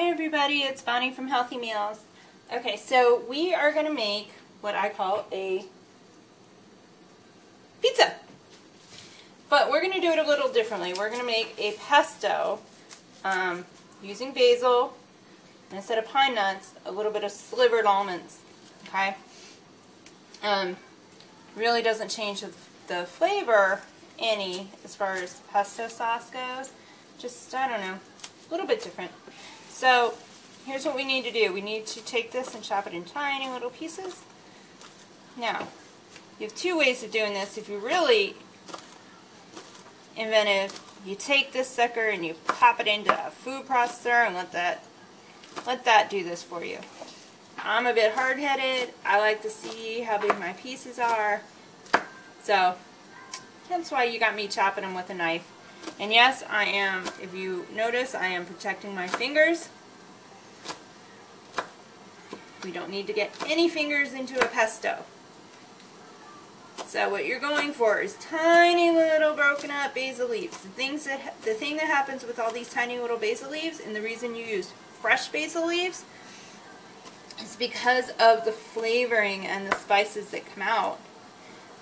Hey everybody, it's Bonnie from Healthy Meals. Okay, so we are going to make what I call a pizza. But we're going to do it a little differently. We're going to make a pesto using basil, and instead of pine nuts, a little bit of slivered almonds. Okay? Really doesn't change the flavor any as far as pesto sauce goes. Just, I don't know, a little bit different. So, here's what we need to do. We need to take this and chop it in tiny little pieces. Now, you have two ways of doing this. If you're really inventive, you take this sucker and you pop it into a food processor and let that do this for you. I'm a bit hard-headed. I like to see how big my pieces are. So, that's why you got me chopping them with a knife. And yes, I am, if you notice, I am protecting my fingers. We don't need to get any fingers into a pesto. So what you're going for is tiny little broken up basil leaves. The thing that happens with all these tiny little basil leaves, and the reason you use fresh basil leaves, is because of the flavoring and the spices that come out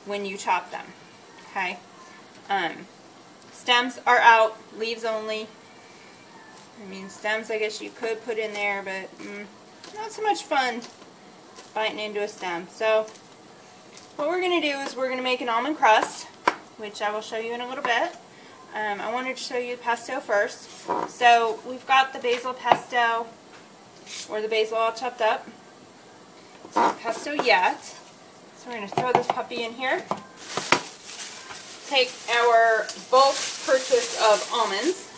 when you chop them. Okay? Stems are out, leaves only. I mean, stems I guess you could put in there, but not so much fun biting into a stem. So what we're going to do is we're going to make an almond crust, which I will show you in a little bit. I wanted to show you the pesto first. So we've got the basil pesto, or the basil all chopped up. It's not pesto yet. So we're going to throw this puppy in here. Take our bulk purchase of almonds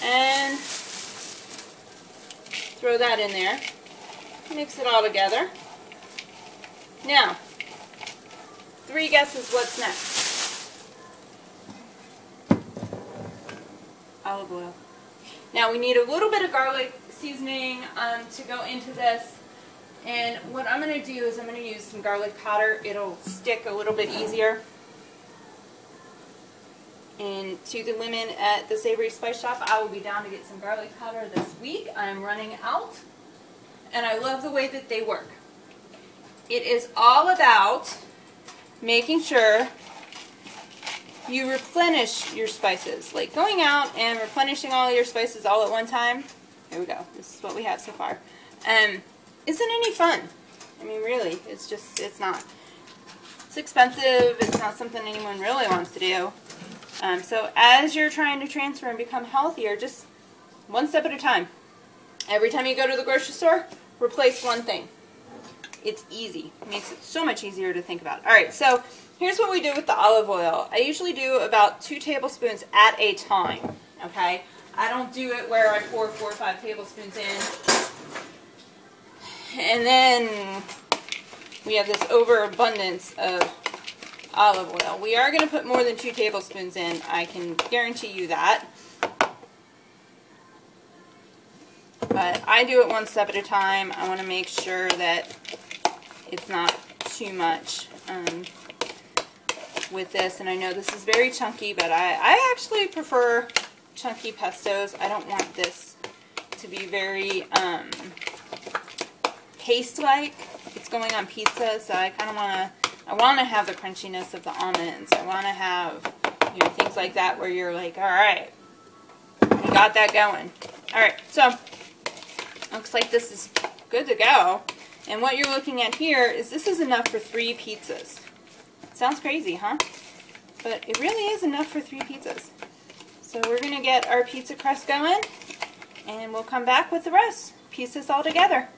and throw that in there. Mix it all together. Now, 3 guesses what's next. Olive oil. Now we need a little bit of garlic seasoning to go into this. And what I'm going to do is I'm going to use some garlic powder. It'll stick a little bit easier. And to the women at the Savory Spice Shop, I will be down to get some garlic powder this week. I'm running out, and I love the way that they work. It is all about making sure you replenish your spices. Like going out and replenishing all your spices all at one time. Here we go. This is what we have so far. Isn't any fun. I mean, really, it's not. It's expensive. It's not something anyone really wants to do. So as you're trying to transfer and become healthier, just one step at a time. Every time you go to the grocery store, replace one thing. It's easy. It makes it so much easier to think about. Alright, so here's what we do with the olive oil. I usually do about 2 tablespoons at a time. Okay? I don't do it where I pour 4 or 5 tablespoons in. And then we have this overabundance of olive oil. We are going to put more than 2 tablespoons in. I can guarantee you that. But I do it one step at a time. I want to make sure that it's not too much with this. And I know this is very chunky, but I actually prefer chunky pestos. I don't want this to be very paste-like. It's going on pizza, so I kind of want to have the crunchiness of the almonds. I want to have, things like that where you're like, all right, we got that going. All right, so looks like this is good to go. And what you're looking at here is this is enough for 3 pizzas. Sounds crazy, huh? But it really is enough for 3 pizzas. So we're going to get our pizza crust going, and we'll come back with the rest. Piece this all together.